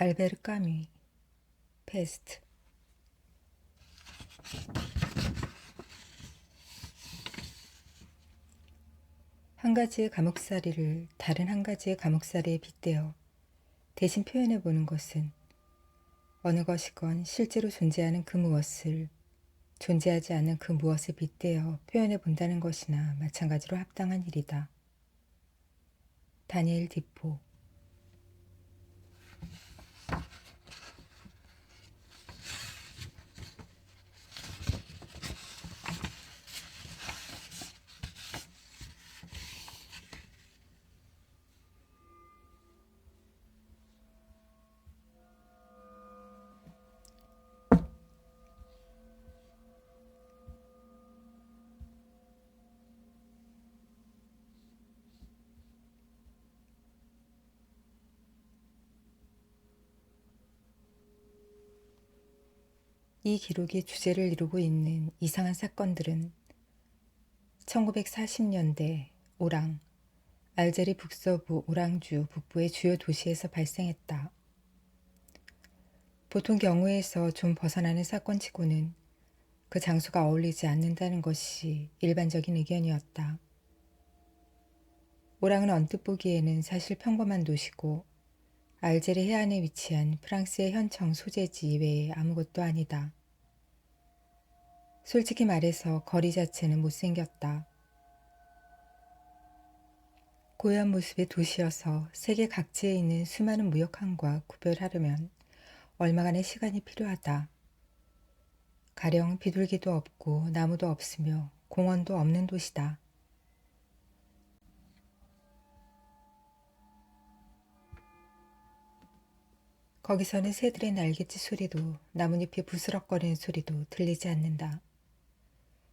알베르 까뮈, 페스트. 한 가지의 감옥살이를 다른 한 가지의 감옥살이에 빗대어 대신 표현해보는 것은 어느 것이건 실제로 존재하는 그 무엇을 존재하지 않는 그 무엇에 빗대어 표현해본다는 것이나 마찬가지로 합당한 일이다. 다니엘 디포. 이 기록이 주제를 이루고 있는 이상한 사건들은 1940년대 오랑, 알제리 북서부 오랑주 북부의 주요 도시에서 발생했다. 보통 경우에서 좀 벗어나는 사건치고는 그 장소가 어울리지 않는다는 것이 일반적인 의견이었다. 오랑은 언뜻 보기에는 사실 평범한 도시고 알제리 해안에 위치한 프랑스의 현청 소재지 외에 아무것도 아니다. 솔직히 말해서 거리 자체는 못생겼다. 고요한 모습의 도시여서 세계 각지에 있는 수많은 무역항과 구별하려면 얼마간의 시간이 필요하다. 가령 비둘기도 없고 나무도 없으며 공원도 없는 도시다. 거기서는 새들의 날갯짓 소리도 나뭇잎이 부스럭거리는 소리도 들리지 않는다.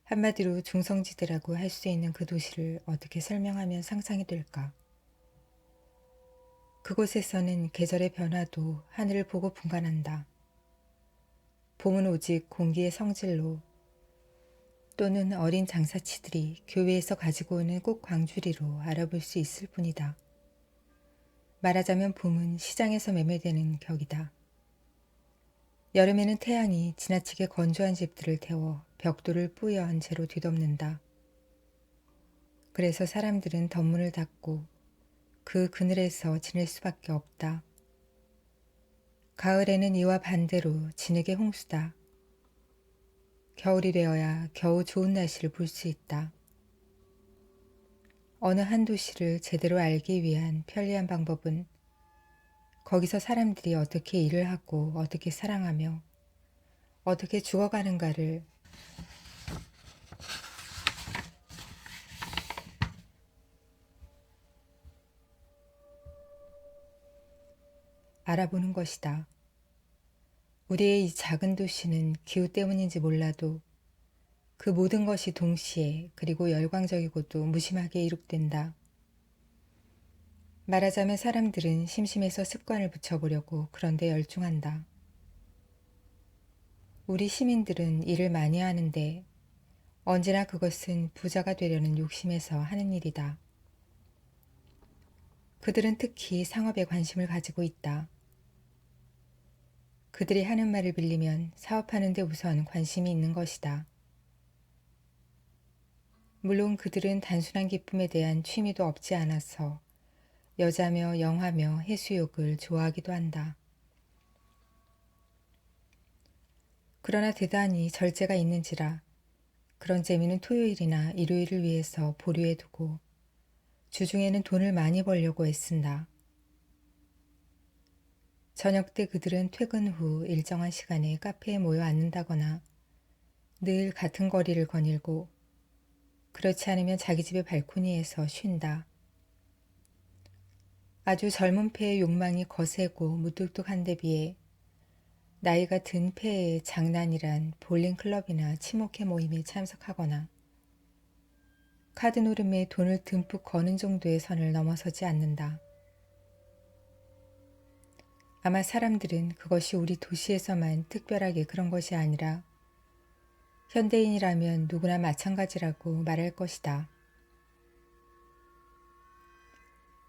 한마디로 중성지대라고 할 수 있는 그 도시를 어떻게 설명하면 상상이 될까? 그곳에서는 계절의 변화도 하늘을 보고 분간한다. 봄은 오직 공기의 성질로 또는 어린 장사치들이 교회에서 가지고 오는 꽃 광주리로 알아볼 수 있을 뿐이다. 말하자면 봄은 시장에서 매매되는 격이다. 여름에는 태양이 지나치게 건조한 집들을 태워 벽돌을 뿌연 채로 뒤덮는다. 그래서 사람들은 덧문을 닫고 그 그늘에서 지낼 수밖에 없다. 가을에는 이와 반대로 진흙의 홍수다. 겨울이 되어야 겨우 좋은 날씨를 볼 수 있다. 어느 한 도시를 제대로 알기 위한 편리한 방법은 거기서 사람들이 어떻게 일을 하고 어떻게 사랑하며 어떻게 죽어가는가를 알아보는 것이다. 우리의 이 작은 도시는 기후 때문인지 몰라도 그 모든 것이 동시에 그리고 열광적이고도 무심하게 이룩된다. 말하자면 사람들은 심심해서 습관을 붙여보려고 그런데 열중한다. 우리 시민들은 일을 많이 하는데 언제나 그것은 부자가 되려는 욕심에서 하는 일이다. 그들은 특히 상업에 관심을 가지고 있다. 그들이 하는 말을 빌리면 사업하는 데 우선 관심이 있는 것이다. 물론 그들은 단순한 기쁨에 대한 취미도 없지 않아서 여자며 영화며 해수욕을 좋아하기도 한다. 그러나 대단히 절제가 있는지라 그런 재미는 토요일이나 일요일을 위해서 보류해두고 주중에는 돈을 많이 벌려고 애쓴다. 저녁 때 그들은 퇴근 후 일정한 시간에 카페에 모여 앉는다거나 늘 같은 거리를 거닐고 그렇지 않으면 자기 집의 발코니에서 쉰다. 아주 젊은 폐의 욕망이 거세고 무뚝뚝한 데 비해 나이가 든 폐의 장난이란 볼링 클럽이나 치목회 모임에 참석하거나 카드 노름에 돈을 듬뿍 거는 정도의 선을 넘어서지 않는다. 아마 사람들은 그것이 우리 도시에서만 특별하게 그런 것이 아니라 현대인이라면 누구나 마찬가지라고 말할 것이다.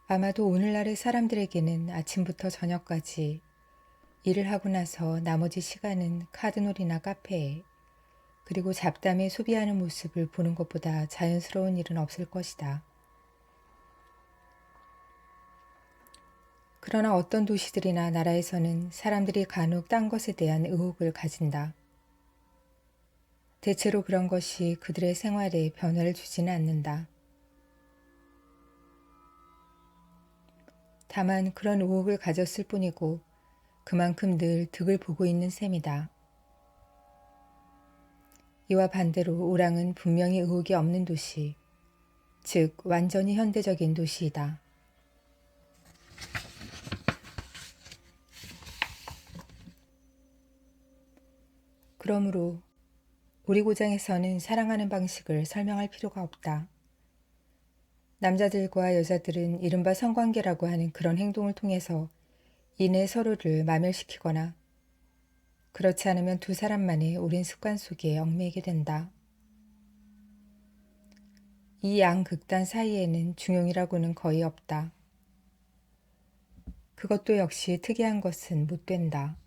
아마도 오늘날의 사람들에게는 아침부터 저녁까지 일을 하고 나서 나머지 시간은 카드놀이나 카페에 그리고 잡담에 소비하는 모습을 보는 것보다 자연스러운 일은 없을 것이다. 그러나 어떤 도시들이나 나라에서는 사람들이 간혹 딴 것에 대한 의혹을 가진다. 대체로 그런 것이 그들의 생활에 변화를 주지는 않는다. 다만 그런 의혹을 가졌을 뿐이고 그만큼 늘 득을 보고 있는 셈이다. 이와 반대로 오랑은 분명히 의혹이 없는 도시, 즉 완전히 현대적인 도시이다. 그러므로 우리 고장에서는 사랑하는 방식을 설명할 필요가 없다. 남자들과 여자들은 이른바 성관계라고 하는 그런 행동을 통해서 이내 서로를 마멸시키거나 그렇지 않으면 두 사람만의 오랜 습관 속에 얽매이게 된다. 이 양극단 사이에는 중용이라고는 거의 없다. 그것도 역시 특이한 것은 못 된다.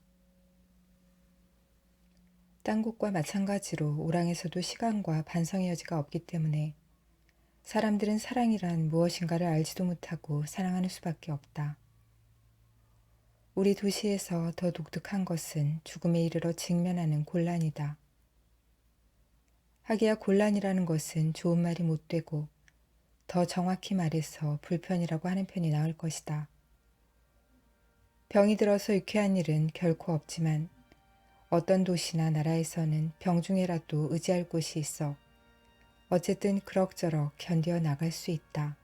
딴 곳과 마찬가지로 오랑에서도 시간과 반성의 여지가 없기 때문에 사람들은 사랑이란 무엇인가를 알지도 못하고 사랑하는 수밖에 없다. 우리 도시에서 더 독특한 것은 죽음에 이르러 직면하는 곤란이다. 하기야 곤란이라는 것은 좋은 말이 못 되고 더 정확히 말해서 불편이라고 하는 편이 나을 것이다. 병이 들어서 유쾌한 일은 결코 없지만 어떤 도시나 나라에서는 병중에라도 의지할 곳이 있어 어쨌든 그럭저럭 견뎌 나갈 수 있다.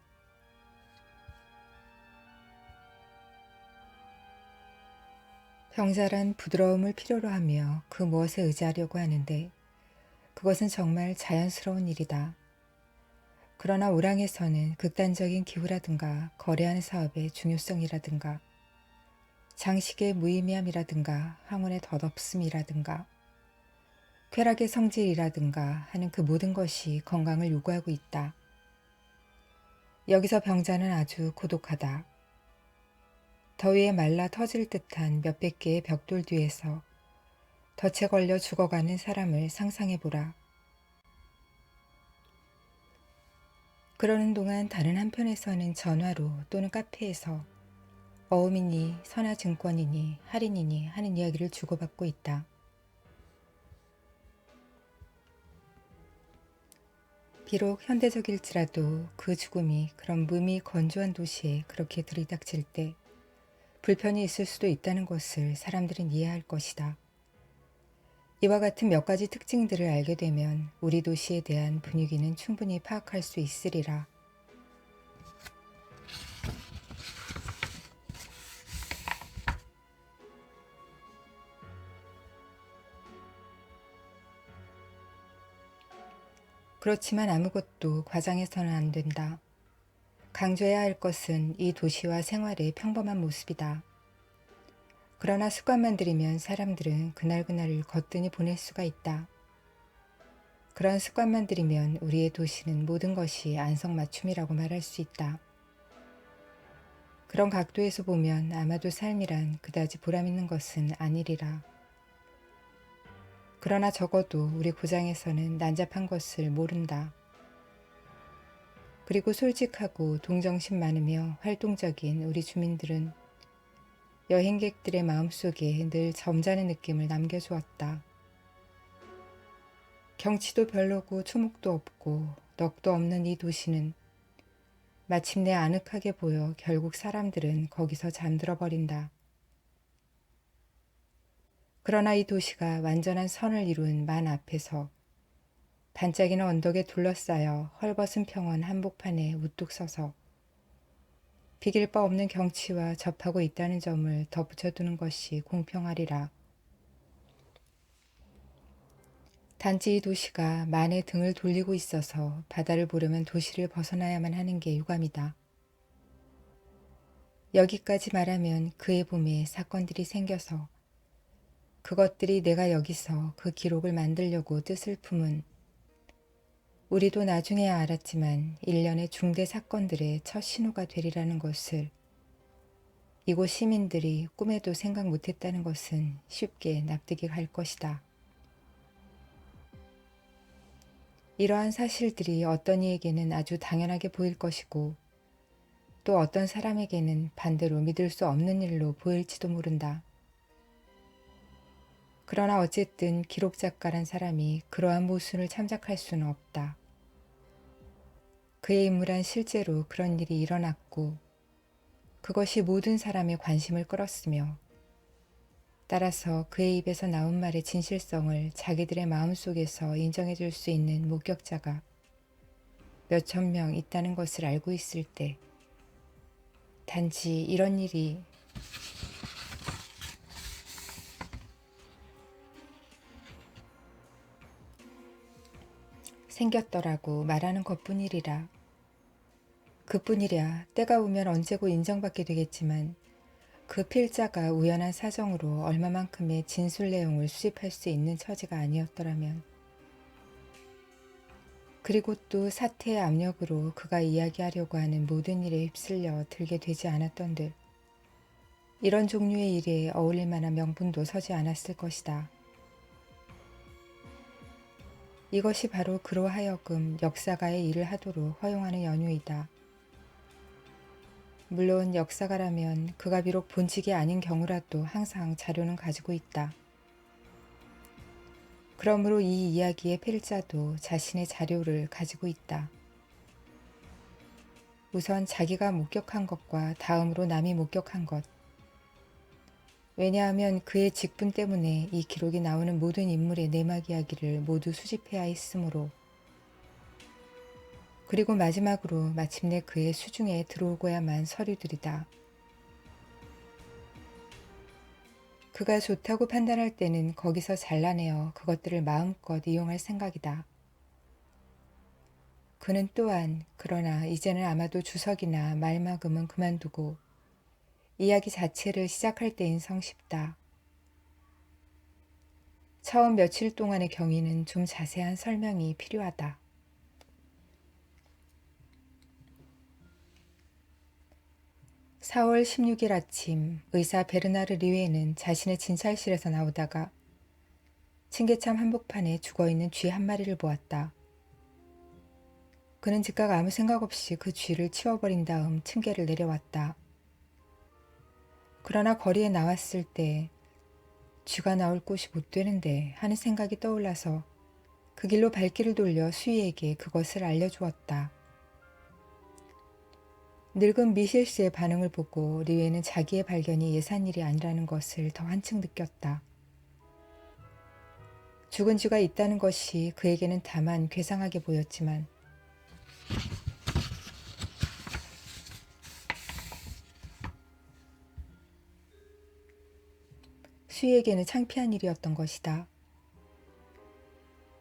병자란 부드러움을 필요로 하며 그 무엇에 의지하려고 하는데 그것은 정말 자연스러운 일이다. 그러나 오랑에서는 극단적인 기후라든가 거래하는 사업의 중요성이라든가 장식의 무의미함이라든가 황혼의 덧없음이라든가 쾌락의 성질이라든가 하는 그 모든 것이 건강을 요구하고 있다. 여기서 병자는 아주 고독하다. 더위에 말라 터질 듯한 몇백 개의 벽돌 뒤에서 덫에 걸려 죽어가는 사람을 상상해보라. 그러는 동안 다른 한편에서는 전화로 또는 카페에서 어음이니 선화증권이니 할인이니 하는 이야기를 주고받고 있다. 비록 현대적일지라도 그 죽음이 그런 무미 건조한 도시에 그렇게 들이닥칠 때 불편이 있을 수도 있다는 것을 사람들은 이해할 것이다. 이와 같은 몇 가지 특징들을 알게 되면 우리 도시에 대한 분위기는 충분히 파악할 수 있으리라. 그렇지만 아무것도 과장해서는 안 된다. 강조해야 할 것은 이 도시와 생활의 평범한 모습이다. 그러나 습관만 들이면 사람들은 그날그날을 거뜬히 보낼 수가 있다. 그런 습관만 들이면 우리의 도시는 모든 것이 안성맞춤이라고 말할 수 있다. 그런 각도에서 보면 아마도 삶이란 그다지 보람있는 것은 아니리라. 그러나 적어도 우리 고장에서는 난잡한 것을 모른다. 그리고 솔직하고 동정심 많으며 활동적인 우리 주민들은 여행객들의 마음속에 늘 점잖은 느낌을 남겨주었다. 경치도 별로고 초목도 없고 넋도 없는 이 도시는 마침내 아늑하게 보여 결국 사람들은 거기서 잠들어 버린다. 그러나 이 도시가 완전한 선을 이룬 만 앞에서 반짝이는 언덕에 둘러싸여 헐벗은 평원 한복판에 우뚝 서서 비길 바 없는 경치와 접하고 있다는 점을 덧붙여두는 것이 공평하리라. 단지 이 도시가 만의 등을 돌리고 있어서 바다를 보려면 도시를 벗어나야만 하는 게 유감이다. 여기까지 말하면 그의 봄에 사건들이 생겨서 그것들이 내가 여기서 그 기록을 만들려고 뜻을 품은 우리도 나중에야 알았지만 일련의 중대 사건들의 첫 신호가 되리라는 것을 이곳 시민들이 꿈에도 생각 못했다는 것은 쉽게 납득이 갈 것이다. 이러한 사실들이 어떤 이에게는 아주 당연하게 보일 것이고 또 어떤 사람에게는 반대로 믿을 수 없는 일로 보일지도 모른다. 그러나 어쨌든 기록작가란 사람이 그러한 모순을 참작할 수는 없다. 그의 인물은 실제로 그런 일이 일어났고 그것이 모든 사람의 관심을 끌었으며 따라서 그의 입에서 나온 말의 진실성을 자기들의 마음속에서 인정해 줄 수 있는 목격자가 몇천 명 있다는 것을 알고 있을 때 단지 이런 일이 생겼더라고 말하는 것뿐이리라. 그뿐이랴 때가 오면 언제고 인정받게 되겠지만 그 필자가 우연한 사정으로 얼마만큼의 진술 내용을 수집할 수 있는 처지가 아니었더라면 그리고 또 사태의 압력으로 그가 이야기하려고 하는 모든 일에 휩쓸려 들게 되지 않았던들 이런 종류의 일에 어울릴 만한 명분도 서지 않았을 것이다. 이것이 바로 그로 하여금 역사가의 일을 하도록 허용하는 연유이다. 물론 역사가라면 그가 비록 본직이 아닌 경우라도 항상 자료는 가지고 있다. 그러므로 이 이야기의 필자도 자신의 자료를 가지고 있다. 우선 자기가 목격한 것과 다음으로 남이 목격한 것. 왜냐하면 그의 직분 때문에 이 기록이 나오는 모든 인물의 내막 이야기를 모두 수집해야 했으므로 그리고 마지막으로 마침내 그의 수중에 들어오고야만 서류들이다. 그가 좋다고 판단할 때는 거기서 잘라내어 그것들을 마음껏 이용할 생각이다. 그는 또한 그러나 이제는 아마도 주석이나 말막음은 그만두고 이야기 자체를 시작할 때인 성쉽다. 처음 며칠 동안의 경위는 좀 자세한 설명이 필요하다. 4월 16일 아침 의사 베르나르 리웨는 자신의 진찰실에서 나오다가 층계참 한복판에 죽어있는 쥐 한 마리를 보았다. 그는 즉각 아무 생각 없이 그 쥐를 치워버린 다음 층계를 내려왔다. 그러나 거리에 나왔을 때 쥐가 나올 곳이 못 되는데 하는 생각이 떠올라서 그 길로 발길을 돌려 수희에게 그것을 알려주었다. 늙은 미실 씨의 반응을 보고 리웨는 자기의 발견이 예산일이 아니라는 것을 더 한층 느꼈다. 죽은 쥐가 있다는 것이 그에게는 다만 괴상하게 보였지만 수희에게는 창피한 일이었던 것이다.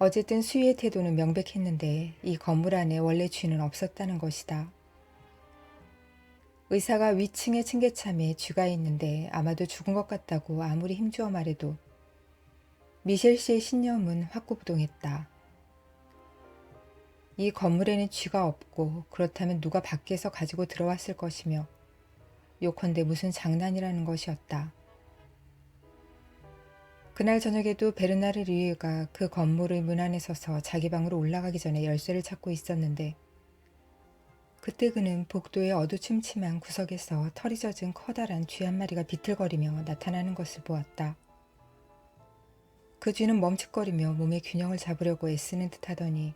어쨌든 수희의 태도는 명백했는데 이 건물 안에 원래 쥐는 없었다는 것이다. 의사가 위층의 층계참에 쥐가 있는데 아마도 죽은 것 같다고 아무리 힘주어 말해도 미셸 씨의 신념은 확고부동했다. 이 건물에는 쥐가 없고 그렇다면 누가 밖에서 가지고 들어왔을 것이며 요컨대 무슨 장난이라는 것이었다. 그날 저녁에도 베르나르 리유가 그 건물의 문 안에 서서 자기 방으로 올라가기 전에 열쇠를 찾고 있었는데 그때 그는 복도의 어두침침한 구석에서 털이 젖은 커다란 쥐 한 마리가 비틀거리며 나타나는 것을 보았다. 그 쥐는 멈칫거리며 몸의 균형을 잡으려고 애쓰는 듯 하더니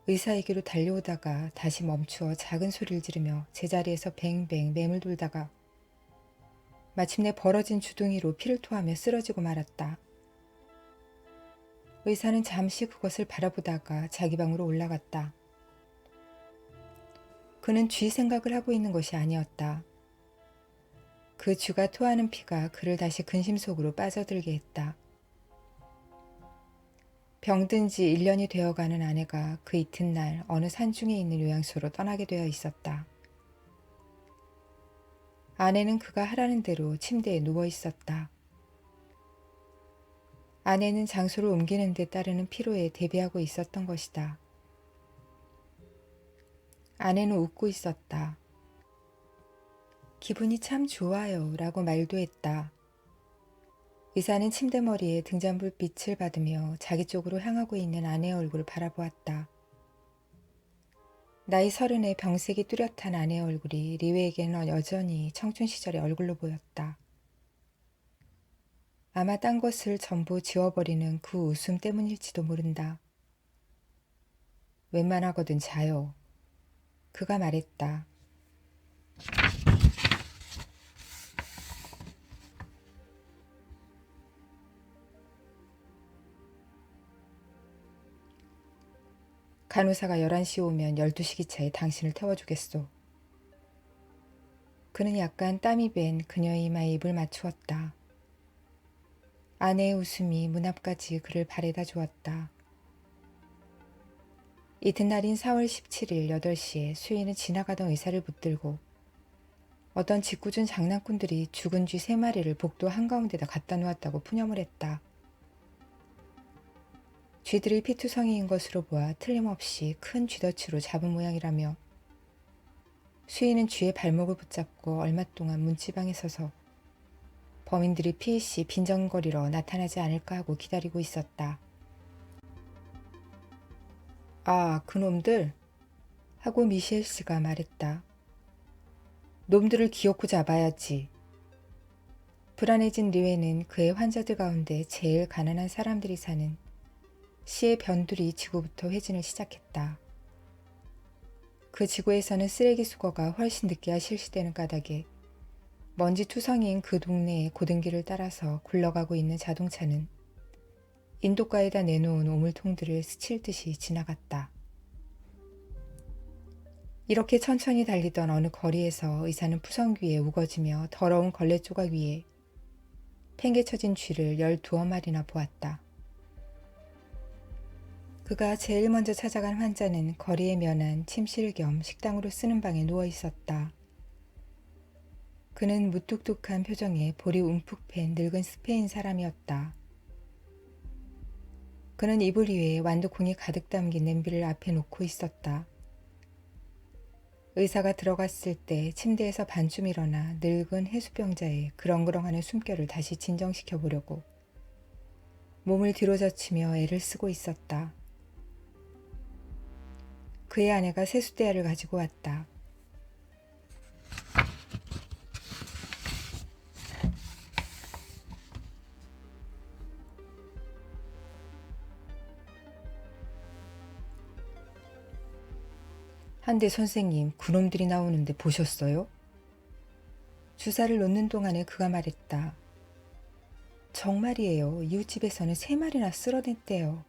의사에게로 달려오다가 다시 멈추어 작은 소리를 지르며 제자리에서 뱅뱅 맴을 돌다가 마침내 벌어진 주둥이로 피를 토하며 쓰러지고 말았다. 의사는 잠시 그것을 바라보다가 자기 방으로 올라갔다. 그는 쥐 생각을 하고 있는 것이 아니었다. 그 쥐가 토하는 피가 그를 다시 근심 속으로 빠져들게 했다. 병든 지 1년이 되어가는 아내가 그 이튿날 어느 산중에 있는 요양소로 떠나게 되어 있었다. 아내는 그가 하라는 대로 침대에 누워 있었다. 아내는 장소를 옮기는 데 따르는 피로에 대비하고 있었던 것이다. 아내는 웃고 있었다. 기분이 참 좋아요 라고 말도 했다. 의사는 침대머리에 등잔불빛을 받으며 자기 쪽으로 향하고 있는 아내의 얼굴을 바라보았다. 나이 30의 병색이 뚜렷한 아내의 얼굴이 리웨에게는 여전히 청춘 시절의 얼굴로 보였다. 아마 딴 것을 전부 지워버리는 그 웃음 때문일지도 모른다. 웬만하거든 자요. 그가 말했다. 간호사가 11시 오면 12시 기차에 당신을 태워주겠소. 그는 약간 땀이 밴 그녀의 이마에 입을 맞추었다. 아내의 웃음이 문 앞까지 그를 바래다 주었다. 이튿날인 4월 17일 8시에 수인은 지나가던 의사를 붙들고 어떤 짓궂은 장난꾼들이 죽은 쥐 3마리를 복도 한가운데다 갖다 놓았다고 푸념을 했다. 쥐들이 피투성이인 것으로 보아 틀림없이 큰 쥐덫으로 잡은 모양이라며 수인은 쥐의 발목을 붙잡고 얼마 동안 문지방에 서서 범인들이 피이씨 빈정거리러 나타나지 않을까 하고 기다리고 있었다. 아, 그놈들? 하고 미셸 씨가 말했다. 놈들을 기어코 잡아야지. 불안해진 리웨는 그의 환자들 가운데 제일 가난한 사람들이 사는 시의 변두리 지구부터 회진을 시작했다. 그 지구에서는 쓰레기 수거가 훨씬 늦게야 실시되는 까닭에 먼지 투성이인 그 동네의 고등길을 따라서 굴러가고 있는 자동차는 인도가에다 내놓은 오물통들을 스칠 듯이 지나갔다. 이렇게 천천히 달리던 어느 거리에서 의사는 푸성귀에 우거지며 더러운 걸레 조각 위에 팽개쳐진 쥐를 12마리나 보았다. 그가 제일 먼저 찾아간 환자는 거리에 면한 침실 겸 식당으로 쓰는 방에 누워 있었다. 그는 무뚝뚝한 표정에 볼이 움푹 팬 늙은 스페인 사람이었다. 그는 이불 위에 완두콩이 가득 담긴 냄비를 앞에 놓고 있었다. 의사가 들어갔을 때 침대에서 반쯤 일어나 늙은 해수병자의 그렁그렁하는 숨결을 다시 진정시켜 보려고 몸을 뒤로 젖히며 애를 쓰고 있었다. 그의 아내가 세숫대야를 가지고 왔다. 한데 선생님, 그놈들이 나오는데 보셨어요? 주사를 놓는 동안에 그가 말했다. 정말이에요. 이웃집에서는 3마리나 쓸어냈대요.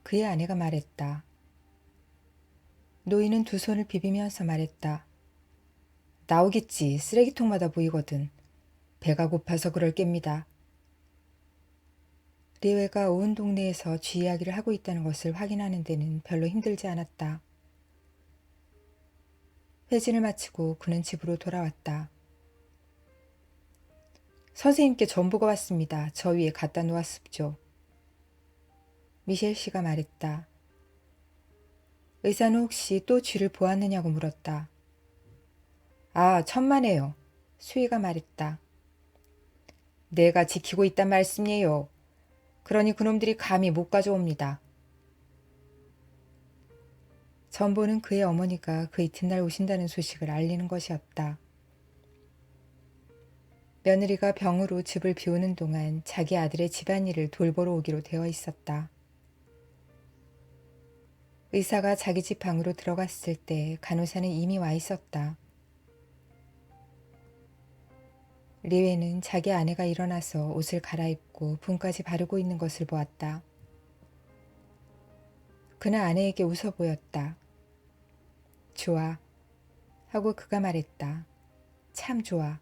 그의 아내가 말했다. 노인은 두 손을 비비면서 말했다. 나오겠지. 쓰레기통마다 보이거든. 배가 고파서 그럴 깹니다. 리웨가 온 동네에서 쥐 이야기를 하고 있다는 것을 확인하는 데는 별로 힘들지 않았다. 회진을 마치고 그는 집으로 돌아왔다. 선생님께 전보가 왔습니다. 저 위에 갖다 놓았습죠. 미셸 씨가 말했다. 의사는 혹시 또 쥐를 보았느냐고 물었다. 아, 천만에요. 수희가 말했다. 내가 지키고 있단 말씀이에요. 그러니 그놈들이 감히 못 가져옵니다. 전보는 그의 어머니가 그 이튿날 오신다는 소식을 알리는 것이었다. 며느리가 병으로 집을 비우는 동안 자기 아들의 집안일을 돌보러 오기로 되어 있었다. 의사가 자기 집 방으로 들어갔을 때 간호사는 이미 와 있었다. 리웨는 자기 아내가 일어나서 옷을 갈아입고 분까지 바르고 있는 것을 보았다. 그는 아내에게 웃어 보였다. 좋아. 하고 그가 말했다. 참 좋아.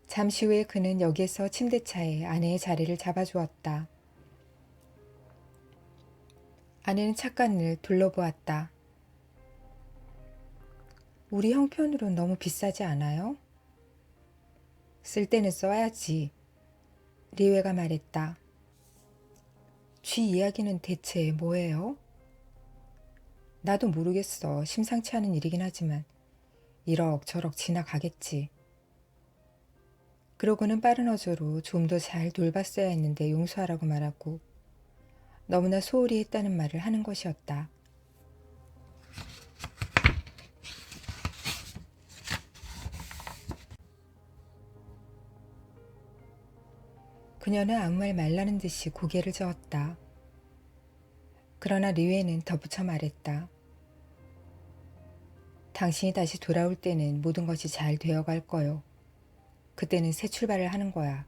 잠시 후에 그는 역에서 침대차에 아내의 자리를 잡아주었다. 아내는 착간을 둘러보았다. 우리 형편으론 너무 비싸지 않아요? 쓸 때는 써야지. 리웨가 말했다. 쥐 이야기는 대체 뭐예요? 나도 모르겠어. 심상치 않은 일이긴 하지만 이럭저럭 지나가겠지. 그러고는 빠른 어조로 좀 더 잘 돌봤어야 했는데 용서하라고 말하고 너무나 소홀히 했다는 말을 하는 것이었다. 그녀는 아무 말 말라는 듯이 고개를 저었다. 그러나 리웨는 덧붙여 말했다. 당신이 다시 돌아올 때는 모든 것이 잘 되어갈 거요. 그때는 새 출발을 하는 거야.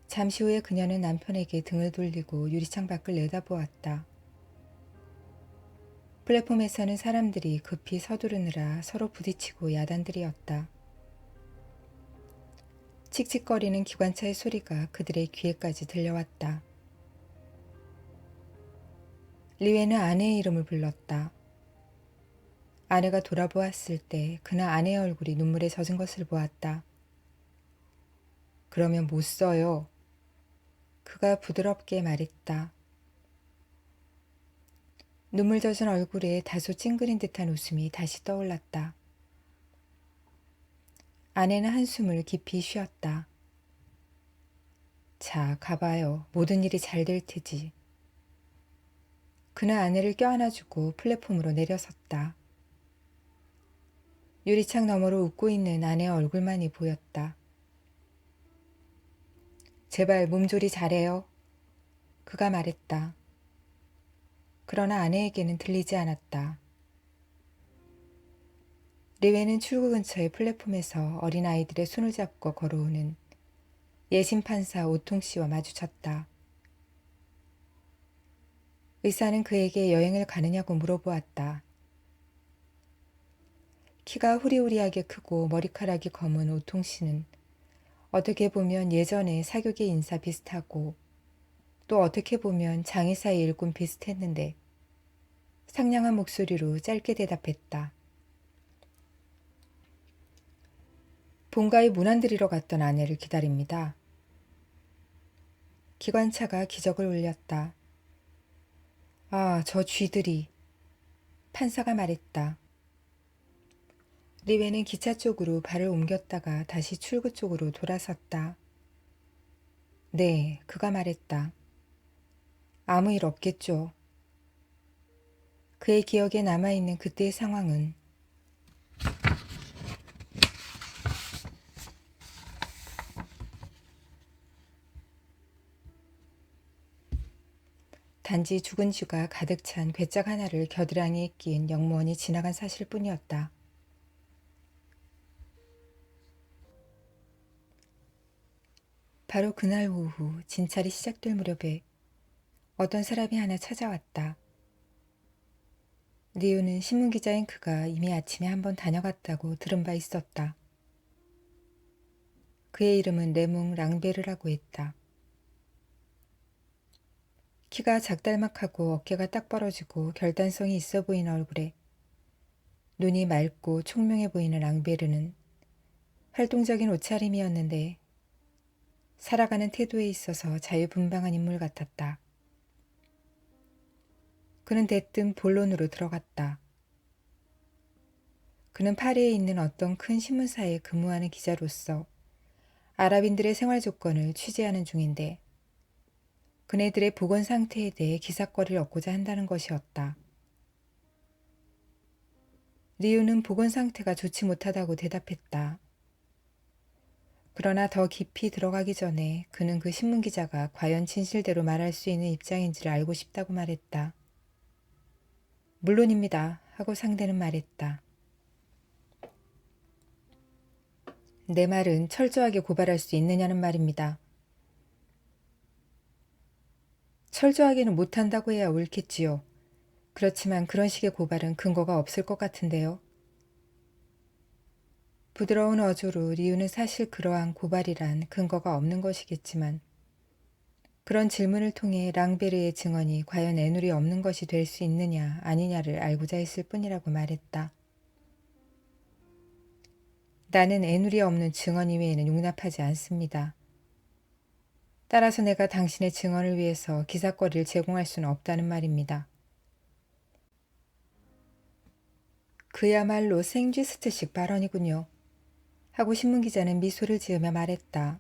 잠시 후에 그녀는 남편에게 등을 돌리고 유리창 밖을 내다보았다. 플랫폼에서는 사람들이 급히 서두르느라 서로 부딪히고 야단들이었다. 칙칙거리는 기관차의 소리가 그들의 귀에까지 들려왔다. 리웨는 아내의 이름을 불렀다. 아내가 돌아보았을 때 그는 아내의 얼굴이 눈물에 젖은 것을 보았다. 그러면 못 써요. 그가 부드럽게 말했다. 눈물 젖은 얼굴에 다소 찡그린 듯한 웃음이 다시 떠올랐다. 아내는 한숨을 깊이 쉬었다. 자, 가봐요. 모든 일이 잘 될 테지. 그는 아내를 껴안아주고 플랫폼으로 내려섰다. 유리창 너머로 웃고 있는 아내의 얼굴만이 보였다. 제발 몸조리 잘해요. 그가 말했다. 그러나 아내에게는 들리지 않았다. 리웨는 출구 근처의 플랫폼에서 어린아이들의 손을 잡고 걸어오는 예심판사 오통 씨와 마주쳤다. 의사는 그에게 여행을 가느냐고 물어보았다. 키가 후리후리하게 크고 머리카락이 검은 오통 씨는 어떻게 보면 예전의 사교계 인사 비슷하고 또 어떻게 보면 장의사의 일꾼 비슷했는데 상냥한 목소리로 짧게 대답했다. 본가에 문 안 들이러 갔던 아내를 기다립니다. 기관차가 기적을 울렸다. 아, 저 쥐들이. 판사가 말했다. 리웨는 기차 쪽으로 발을 옮겼다가 다시 출구 쪽으로 돌아섰다. 네, 그가 말했다. 아무 일 없겠죠. 그의 기억에 남아있는 그때의 상황은 단지 죽은 쥐가 가득 찬 괴짝 하나를 겨드랑이에 끼인 영무원이 지나간 사실뿐이었다. 바로 그날 오후 진찰이 시작될 무렵에 어떤 사람이 하나 찾아왔다. 리우는 신문기자인 그가 이미 아침에 한번 다녀갔다고 들은 바 있었다. 그의 이름은 레몽 랑베르라고 했다. 키가 작달막하고 어깨가 딱 벌어지고 결단성이 있어 보이는 얼굴에 눈이 맑고 총명해 보이는 랑베르는 활동적인 옷차림이었는데 살아가는 태도에 있어서 자유분방한 인물 같았다. 그는 대뜸 본론으로 들어갔다. 그는 파리에 있는 어떤 큰 신문사에 근무하는 기자로서 아랍인들의 생활 조건을 취재하는 중인데 그네들의 보건 상태에 대해 기사거리를 얻고자 한다는 것이었다. 리우는 보건 상태가 좋지 못하다고 대답했다. 그러나 더 깊이 들어가기 전에 그는 그 신문기자가 과연 진실대로 말할 수 있는 입장인지를 알고 싶다고 말했다. 물론입니다. 하고 상대는 말했다. 내 말은 철저하게 고발할 수 있느냐는 말입니다. 철저하게는 못한다고 해야 옳겠지요. 그렇지만 그런 식의 고발은 근거가 없을 것 같은데요. 부드러운 어조로 리우는 사실 그러한 고발이란 근거가 없는 것이겠지만 그런 질문을 통해 랑베르의 증언이 과연 애누리 없는 것이 될 수 있느냐 아니냐를 알고자 했을 뿐이라고 말했다. 나는 애누리 없는 증언 이외에는 용납하지 않습니다. 따라서 내가 당신의 증언을 위해서 기사거리를 제공할 수는 없다는 말입니다. 그야말로 생쥐스트식 발언이군요. 하고 신문기자는 미소를 지으며 말했다.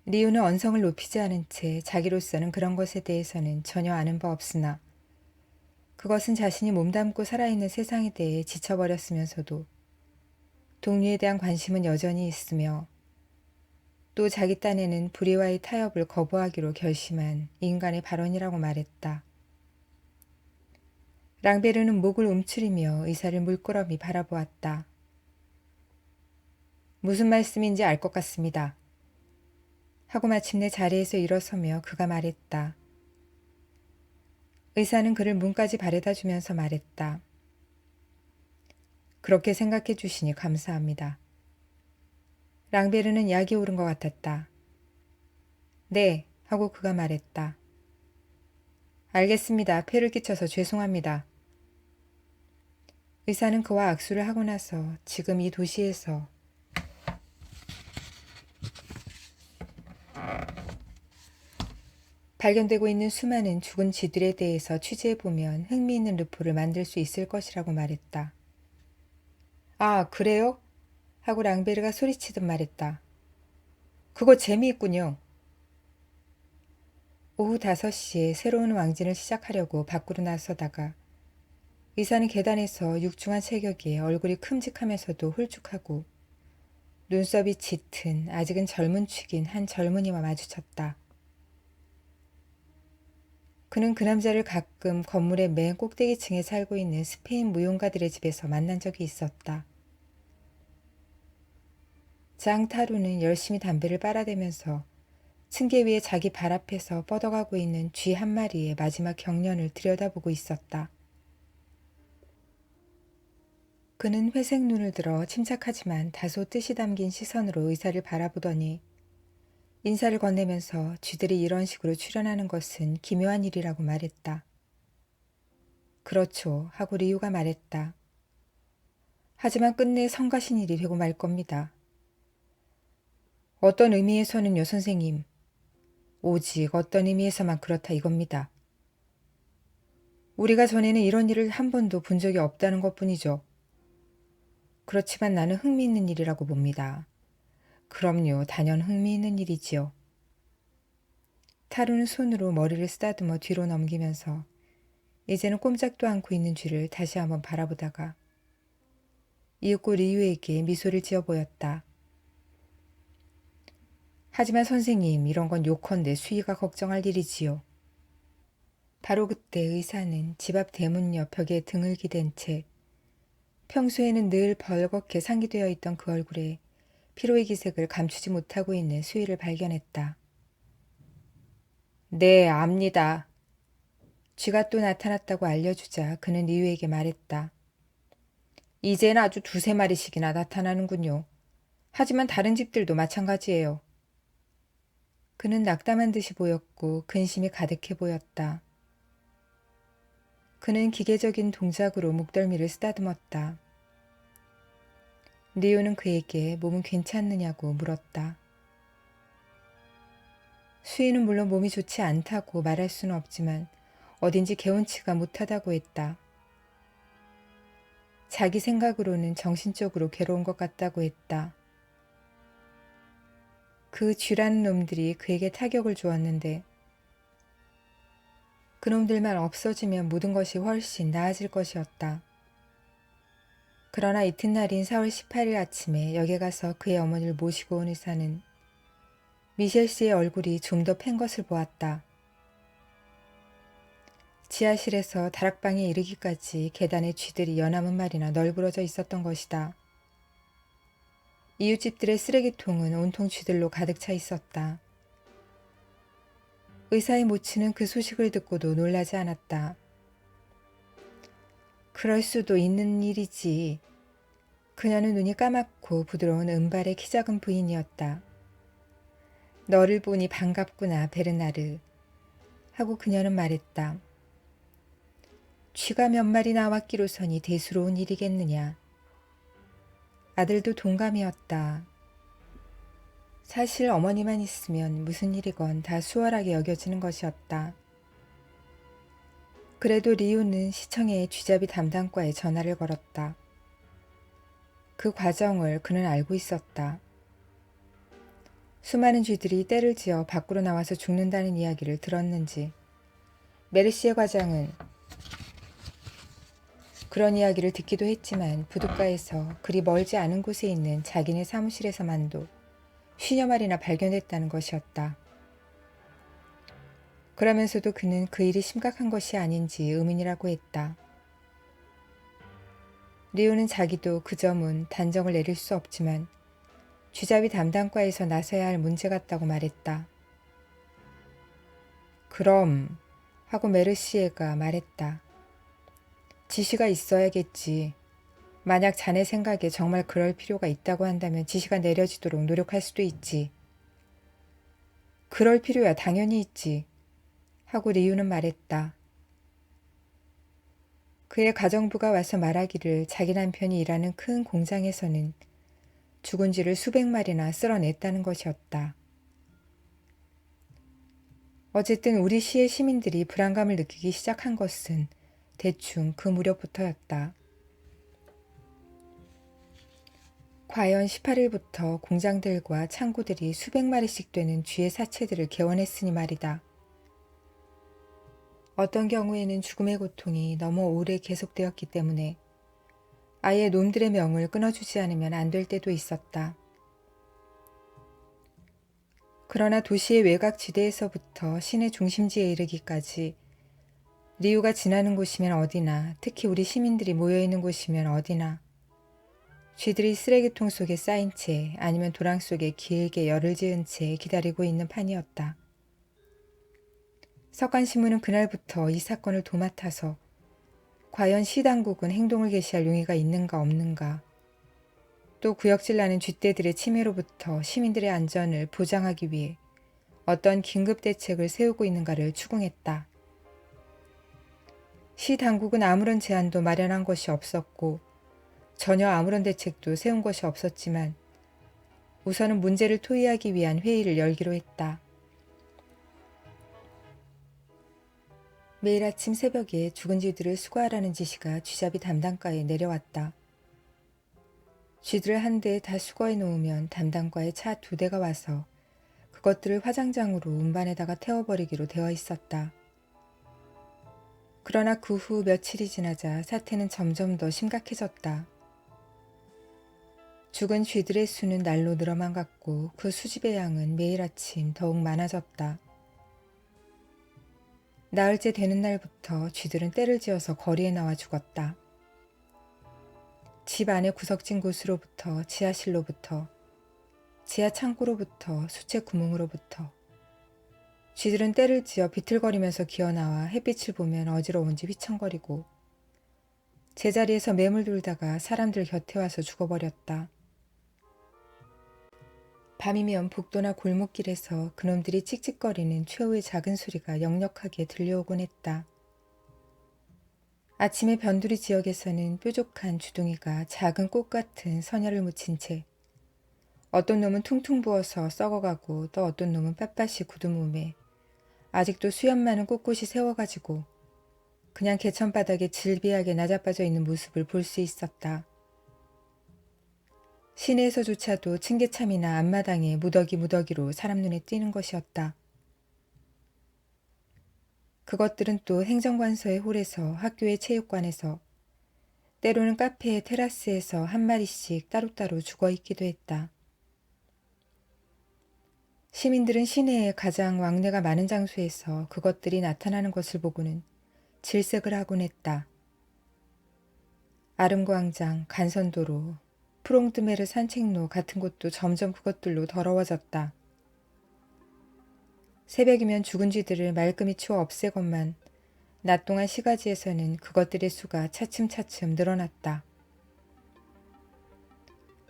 리우는 언성을 높이지 않은 채 자기로서는 그런 것에 대해서는 전혀 아는 바 없으나 그것은 자신이 몸담고 살아있는 세상에 대해 지쳐버렸으면서도 동료에 대한 관심은 여전히 있으며 또 자기 딴에는 불의와의 타협을 거부하기로 결심한 인간의 발언이라고 말했다. 랑베르는 목을 움츠리며 의사를 물끄러미 바라보았다. 무슨 말씀인지 알 것 같습니다. 하고 마침내 자리에서 일어서며 그가 말했다. 의사는 그를 문까지 바래다 주면서 말했다. 그렇게 생각해 주시니 감사합니다. 랑베르는 약이 오른 것 같았다. 네, 하고 그가 말했다. 알겠습니다. 폐를 끼쳐서 죄송합니다. 의사는 그와 악수를 하고 나서 지금 이 도시에서 발견되고 있는 수많은 죽은 쥐들에 대해서 취재해보면 흥미있는 르포를 만들 수 있을 것이라고 말했다. 아, 그래요? 하고 랑베르가 소리치듯 말했다. 그거 재미있군요. 오후 5시에 새로운 왕진을 시작하려고 밖으로 나서다가 의사는 계단에서 육중한 체격에 얼굴이 큼직하면서도 홀쭉하고 눈썹이 짙은 아직은 젊은 축인 한 젊은이와 마주쳤다. 그는 그 남자를 가끔 건물의 맨 꼭대기층에 살고 있는 스페인 무용가들의 집에서 만난 적이 있었다. 장 타루는 열심히 담배를 빨아대면서 층계 위에 자기 발 앞에서 뻗어가고 있는 쥐 한 마리의 마지막 경련을 들여다보고 있었다. 그는 회색 눈을 들어 침착하지만 다소 뜻이 담긴 시선으로 의사를 바라보더니 인사를 건네면서 쥐들이 이런 식으로 출연하는 것은 기묘한 일이라고 말했다. 그렇죠. 하고 리우가 말했다. 하지만 끝내 성가신 일이 되고 말 겁니다. 어떤 의미에서는요, 선생님. 오직 어떤 의미에서만 그렇다 이겁니다. 우리가 전에는 이런 일을 한 번도 본 적이 없다는 것뿐이죠. 그렇지만 나는 흥미있는 일이라고 봅니다. 그럼요, 단연 흥미있는 일이지요. 타루는 손으로 머리를 쓰다듬어 뒤로 넘기면서 이제는 꼼짝도 않고 있는 쥐를 다시 한번 바라보다가 이윽고 리유에게 미소를 지어 보였다. 하지만 선생님, 이런 건 요컨대 수희가 걱정할 일이지요. 바로 그때 의사는 집 앞 대문 옆 벽에 등을 기댄 채 평소에는 늘 벌겋게 상기되어 있던 그 얼굴에 피로의 기색을 감추지 못하고 있는 수희를 발견했다. 네, 압니다. 쥐가 또 나타났다고 알려주자 그는 리유에게 말했다. 이제는 아주 2~3마리씩이나 나타나는군요. 하지만 다른 집들도 마찬가지예요. 그는 낙담한 듯이 보였고 근심이 가득해 보였다. 그는 기계적인 동작으로 목덜미를 쓰다듬었다. 리오는 그에게 몸은 괜찮느냐고 물었다. 수희는 물론 몸이 좋지 않다고 말할 수는 없지만 어딘지 개운치가 못하다고 했다. 자기 생각으로는 정신적으로 괴로운 것 같다고 했다. 그 쥐라는 놈들이 그에게 타격을 주었는데 그놈들만 없어지면 모든 것이 훨씬 나아질 것이었다. 그러나 이튿날인 4월 18일 아침에 역에 가서 그의 어머니를 모시고 온 의사는 미셸 씨의 얼굴이 좀 더 팬 것을 보았다. 지하실에서 다락방에 이르기까지 계단에 쥐들이 연함은 말이나 널브러져 있었던 것이다. 이웃집들의 쓰레기통은 온통 쥐들로 가득 차 있었다. 의사의 모친은 그 소식을 듣고도 놀라지 않았다. 그럴 수도 있는 일이지. 그녀는 눈이 까맣고 부드러운 은발의 키 작은 부인이었다. 너를 보니 반갑구나, 베르나르. 하고 그녀는 말했다. 쥐가 몇 마리 나왔기로서니 대수로운 일이겠느냐. 아들도 동감이었다. 사실 어머니만 있으면 무슨 일이건 다 수월하게 여겨지는 것이었다. 그래도 리우는 시청의 쥐잡이 담당과에 전화를 걸었다. 그 과정을 그는 알고 있었다. 수많은 쥐들이 떼를 지어 밖으로 나와서 죽는다는 이야기를 들었는지 메르시에 과장은 그런 이야기를 듣기도 했지만 부둣가에서 그리 멀지 않은 곳에 있는 자기네 사무실에서만도 50여 마리나 발견됐다는 것이었다. 그러면서도 그는 그 일이 심각한 것이 아닌지 의문이라고 했다. 리오는 자기도 그 점은 단정을 내릴 수 없지만 쥐잡이 담당과에서 나서야 할 문제 같다고 말했다. 그럼 하고 메르시에가 말했다. 지시가 있어야겠지. 만약 자네 생각에 정말 그럴 필요가 있다고 한다면 지시가 내려지도록 노력할 수도 있지. 그럴 필요야 당연히 있지. 하고 리우는 말했다. 그의 가정부가 와서 말하기를 자기 남편이 일하는 큰 공장에서는 죽은 쥐를 수백 마리나 쓸어냈다는 것이었다. 어쨌든 우리 시의 시민들이 불안감을 느끼기 시작한 것은 대충 그 무렵부터였다. 과연 18일부터 공장들과 창고들이 수백 마리씩 되는 쥐의 사체들을 개원했으니 말이다. 어떤 경우에는 죽음의 고통이 너무 오래 계속되었기 때문에 아예 놈들의 명을 끊어주지 않으면 안 될 때도 있었다. 그러나 도시의 외곽 지대에서부터 시내 중심지에 이르기까지 리우가 지나는 곳이면 어디나, 특히 우리 시민들이 모여있는 곳이면 어디나 쥐들이 쓰레기통 속에 쌓인 채 아니면 도랑 속에 길게 열을 지은 채 기다리고 있는 판이었다. 석간신문은 그날부터 이 사건을 도맡아서 과연 시당국은 행동을 개시할 용의가 있는가 없는가, 또 구역질 나는 쥐떼들의 침해로부터 시민들의 안전을 보장하기 위해 어떤 긴급 대책을 세우고 있는가를 추궁했다. 시 당국은 아무런 제안도 마련한 것이 없었고 전혀 아무런 대책도 세운 것이 없었지만 우선은 문제를 토의하기 위한 회의를 열기로 했다. 매일 아침 새벽에 죽은 쥐들을 수거하라는 지시가 쥐잡이 담당과에 내려왔다. 쥐들을 한 대에 다 수거해 놓으면 담당과에 차 2대가 와서 그것들을 화장장으로 운반에다가 태워버리기로 되어 있었다. 그러나 그 후 며칠이 지나자 사태는 점점 더 심각해졌다. 죽은 쥐들의 수는 날로 늘어만 갔고 그 수집의 양은 매일 아침 더욱 많아졌다. 나흘째 되는 날부터 쥐들은 떼를 지어서 거리에 나와 죽었다. 집 안의 구석진 곳으로부터, 지하실로부터, 지하 창고로부터, 수채 구멍으로부터 쥐들은 떼를 지어 비틀거리면서 기어나와 햇빛을 보면 어지러운지 휘청거리고 제자리에서 매물 돌다가 사람들 곁에 와서 죽어버렸다. 밤이면 복도나 골목길에서 그놈들이 찍찍거리는 최후의 작은 소리가 역력하게 들려오곤 했다. 아침에 변두리 지역에서는 뾰족한 주둥이가 작은 꽃 같은 선혈을 묻힌 채 어떤 놈은 퉁퉁 부어서 썩어가고 또 어떤 놈은 빳빳이 굳은 몸에 아직도 수염 많은 꼿꼿이 세워가지고 그냥 개천바닥에 질비하게 낮아빠져 있는 모습을 볼 수 있었다. 시내에서조차도 층계참이나 앞마당에 무더기로 사람 눈에 띄는 것이었다. 그것들은 또 행정관서의 홀에서, 학교의 체육관에서, 때로는 카페의 테라스에서 한 마리씩 따로따로 죽어있기도 했다. 시민들은 시내의 가장 왕래가 많은 장소에서 그것들이 나타나는 것을 보고는 질색을 하곤 했다. 아름광장, 간선도로, 프롱드메르 산책로 같은 곳도 점점 그것들로 더러워졌다. 새벽이면 죽은 쥐들을 말끔히 치워 없애건만 낮 동안 시가지에서는 그것들의 수가 차츰차츰 늘어났다.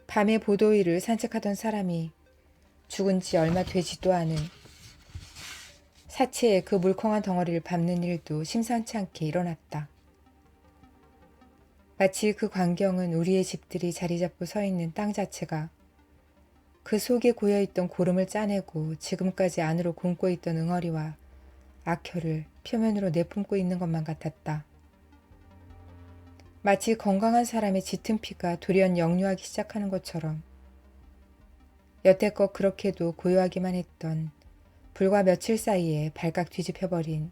밤에 보도위를 산책하던 사람이 죽은 지 얼마 되지도 않은 사체의 그 물컹한 덩어리를 밟는 일도 심상치 않게 일어났다. 마치 그 광경은 우리의 집들이 자리 잡고 서 있는 땅 자체가 그 속에 고여있던 고름을 짜내고 지금까지 안으로 굼고 있던 응어리와 악혈을 표면으로 내뿜고 있는 것만 같았다. 마치 건강한 사람의 짙은 피가 돌연 역류하기 시작하는 것처럼. 여태껏 그렇게도 고요하기만 했던 불과 며칠 사이에 발칵 뒤집혀버린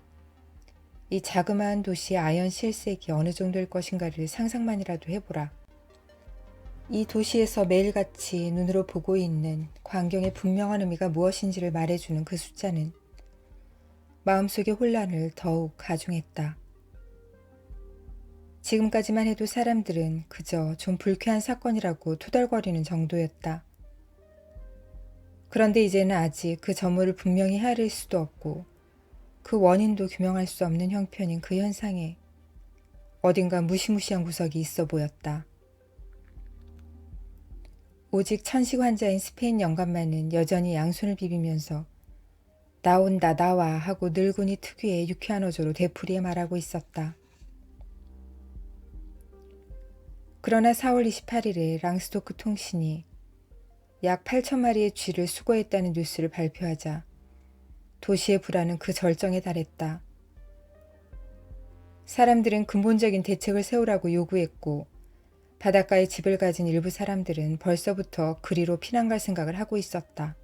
이 자그마한 도시의 아연 실색이 어느 정도일 것인가를 상상만이라도 해보라. 이 도시에서 매일같이 눈으로 보고 있는 광경의 분명한 의미가 무엇인지를 말해주는 그 숫자는 마음속의 혼란을 더욱 가중했다. 지금까지만 해도 사람들은 그저 좀 불쾌한 사건이라고 투덜거리는 정도였다. 그런데 이제는 아직 그 전모를 분명히 헤아릴 수도 없고 그 원인도 규명할 수 없는 형편인 그 현상에 어딘가 무시무시한 구석이 있어 보였다. 오직 천식 환자인 스페인 영감만은 여전히 양손을 비비면서 나온다 나와 하고 늙은이 특유의 유쾌한 어조로 되풀이해 말하고 있었다. 그러나 4월 28일에 랑스도크 통신이 약 8,000마리의 쥐를 수거했다는 뉴스를 발표하자 도시의 불안은 그 절정에 달했다. 사람들은 근본적인 대책을 세우라고 요구했고 바닷가에 집을 가진 일부 사람들은 벌써부터 그리로 피난 갈 생각을 하고 있었다.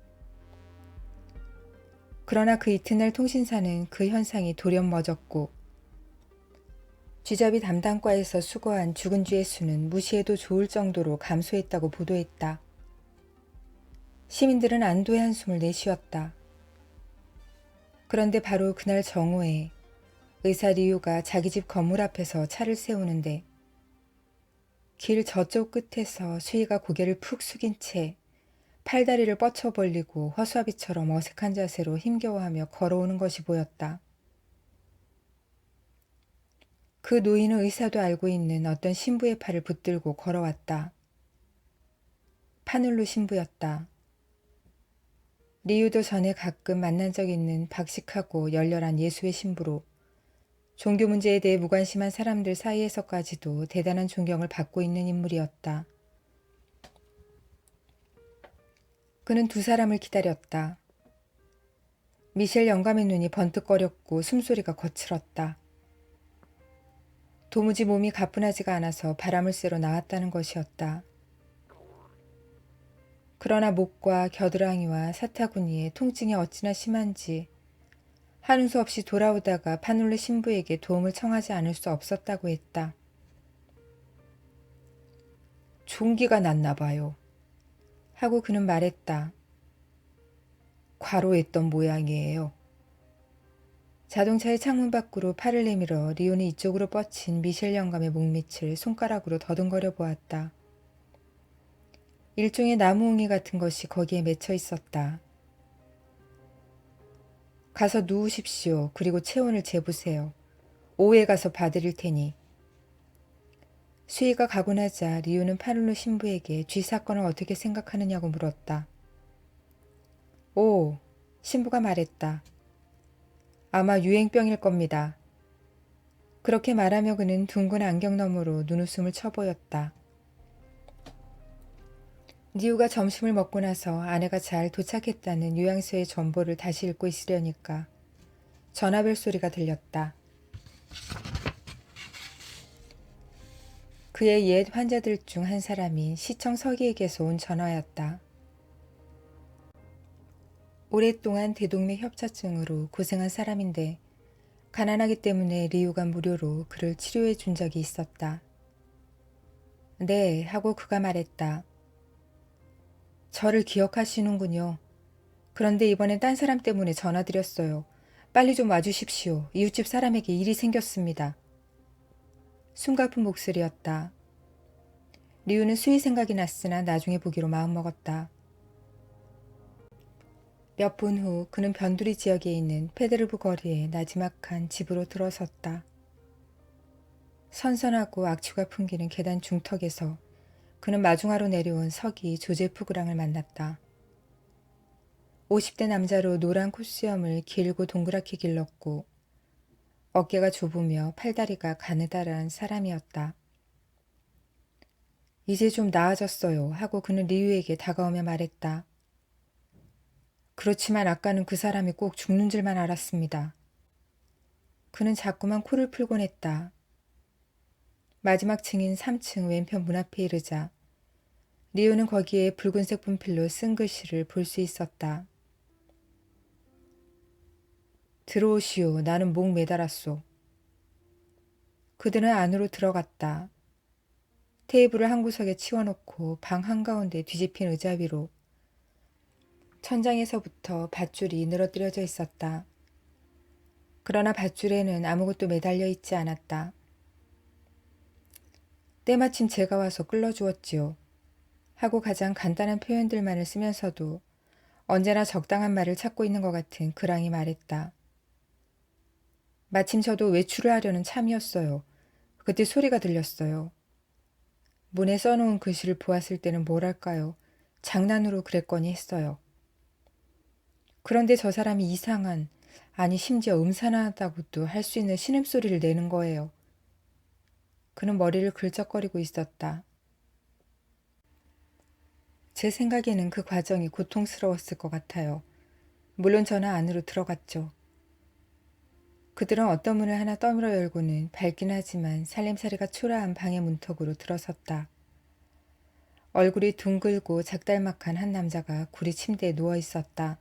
그러나 그 이튿날 통신사는 그 현상이 돌연 멎었고 쥐잡이 담당과에서 수거한 죽은 쥐의 수는 무시해도 좋을 정도로 감소했다고 보도했다. 시민들은 안도의 한숨을 내쉬었다. 그런데 바로 그날 정오에 의사 리우가 자기 집 건물 앞에서 차를 세우는데 길 저쪽 끝에서 수희가 고개를 푹 숙인 채 팔다리를 뻗쳐 벌리고 허수아비처럼 어색한 자세로 힘겨워하며 걸어오는 것이 보였다. 그 노인은 의사도 알고 있는 어떤 신부의 팔을 붙들고 걸어왔다. 파눌루 신부였다. 리우도 전에 가끔 만난 적 있는 박식하고 열렬한 예수의 신부로 종교 문제에 대해 무관심한 사람들 사이에서까지도 대단한 존경을 받고 있는 인물이었다. 그는 두 사람을 기다렸다. 미셸 영감의 눈이 번뜩거렸고 숨소리가 거칠었다. 도무지 몸이 가뿐하지가 않아서 바람을 쐬러 나왔다는 것이었다. 그러나 목과 겨드랑이와 사타구니에 통증이 어찌나 심한지 하는 수 없이 돌아오다가 파눌레 신부에게 도움을 청하지 않을 수 없었다고 했다. 종기가 났나 봐요. 하고 그는 말했다. 과로했던 모양이에요. 자동차의 창문 밖으로 팔을 내밀어 리오는 이쪽으로 뻗친 미셸 영감의 목밑을 손가락으로 더듬거려 보았다. 일종의 나무옹이 같은 것이 거기에 맺혀 있었다. 가서 누우십시오. 그리고 체온을 재보세요. 오후에 가서 봐드릴 테니. 수희가 가고 나자 리우는 파눌로 신부에게 쥐 사건을 어떻게 생각하느냐고 물었다. 오, 신부가 말했다. 아마 유행병일 겁니다. 그렇게 말하며 그는 둥근 안경 너머로 눈웃음을 쳐보였다. 리우가 점심을 먹고 나서 아내가 잘 도착했다는 요양소의 전보를 다시 읽고 있으려니까 전화벨 소리가 들렸다. 그의 옛 환자들 중 한 사람인 시청 서기에게서 온 전화였다. 오랫동안 대동맥 협착증으로 고생한 사람인데 가난하기 때문에 리우가 무료로 그를 치료해 준 적이 있었다. 네, 하고 그가 말했다. 저를 기억하시는군요. 그런데 이번엔 딴 사람 때문에 전화드렸어요. 빨리 좀 와주십시오. 이웃집 사람에게 일이 생겼습니다. 숨가쁜 목소리였다. 리우는 수희 생각이 났으나 나중에 보기로 마음먹었다. 몇 분 후 그는 변두리 지역에 있는 페데르부 거리의 나지막한 집으로 들어섰다. 선선하고 악취가 풍기는 계단 중턱에서 그는 마중하로 내려온 서기 조제프 그랑을 만났다. 50대 남자로 노란 콧수염을 길고 동그랗게 길렀고 어깨가 좁으며 팔다리가 가느다란 사람이었다. 이제 좀 나아졌어요 하고 그는 리우에게 다가오며 말했다. 그렇지만 아까는 그 사람이 꼭 죽는 줄만 알았습니다. 그는 자꾸만 코를 풀곤 했다. 마지막 층인 3층 왼편 문 앞에 이르자 리우는 거기에 붉은색 분필로 쓴 글씨를 볼 수 있었다. 들어오시오. 나는 목 매달았소. 그들은 안으로 들어갔다. 테이블을 한 구석에 치워놓고 방 한가운데 뒤집힌 의자 위로 천장에서부터 밧줄이 늘어뜨려져 있었다. 그러나 밧줄에는 아무것도 매달려 있지 않았다. 때마침 제가 와서 끌어주었지요. 하고 가장 간단한 표현들만을 쓰면서도 언제나 적당한 말을 찾고 있는 것 같은 그랑이 말했다. 마침 저도 외출을 하려는 참이었어요. 그때 소리가 들렸어요. 문에 써놓은 글씨를 보았을 때는 뭐랄까요. 장난으로 그랬거니 했어요. 그런데 저 사람이 이상한, 아니 심지어 음산하다고도 할 수 있는 신음소리를 내는 거예요. 그는 머리를 긁적거리고 있었다. 제 생각에는 그 과정이 고통스러웠을 것 같아요. 물론 저는 안으로 들어갔죠. 그들은 어떤 문을 하나 떠밀어 열고는 밝긴 하지만 살림살이가 초라한 방의 문턱으로 들어섰다. 얼굴이 둥글고 작달막한 한 남자가 구리 침대에 누워 있었다.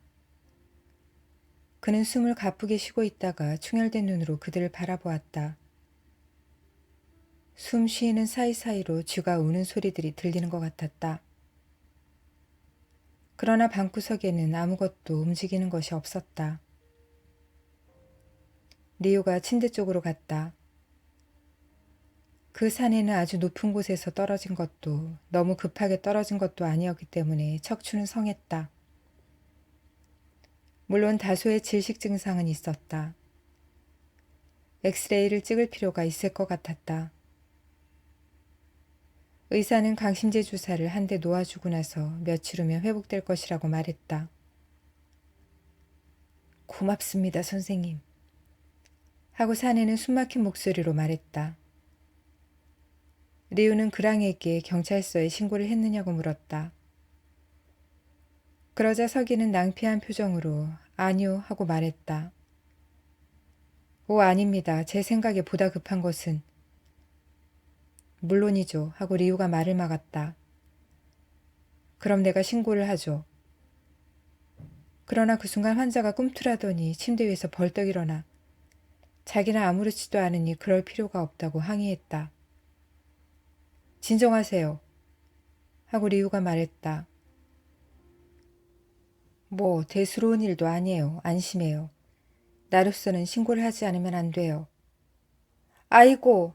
그는 숨을 가쁘게 쉬고 있다가 충혈된 눈으로 그들을 바라보았다. 숨 쉬는 사이사이로 쥐가 우는 소리들이 들리는 것 같았다. 그러나 방구석에는 아무것도 움직이는 것이 없었다. 리우가 침대 쪽으로 갔다. 그 산에는 아주 높은 곳에서 떨어진 것도 너무 급하게 떨어진 것도 아니었기 때문에 척추는 성했다. 물론 다소의 질식 증상은 있었다. 엑스레이를 찍을 필요가 있을 것 같았다. 의사는 강심제 주사를 한 대 놓아주고 나서 며칠 후면 회복될 것이라고 말했다. 고맙습니다, 선생님. 하고 사내는 숨막힌 목소리로 말했다. 리우는 그랑에게 경찰서에 신고를 했느냐고 물었다. 그러자 서기는 낭피한 표정으로 아니요 하고 말했다. 오, 아닙니다. 제 생각에 보다 급한 것은 물론이죠 하고 리우가 말을 막았다. 그럼 내가 신고를 하죠. 그러나 그 순간 환자가 꿈틀하더니 침대 위에서 벌떡 일어나 자기는 아무렇지도 않으니 그럴 필요가 없다고 항의했다. 진정하세요. 하고 리우가 말했다. 뭐 대수로운 일도 아니에요. 안심해요. 나로서는 신고를 하지 않으면 안 돼요. 아이고!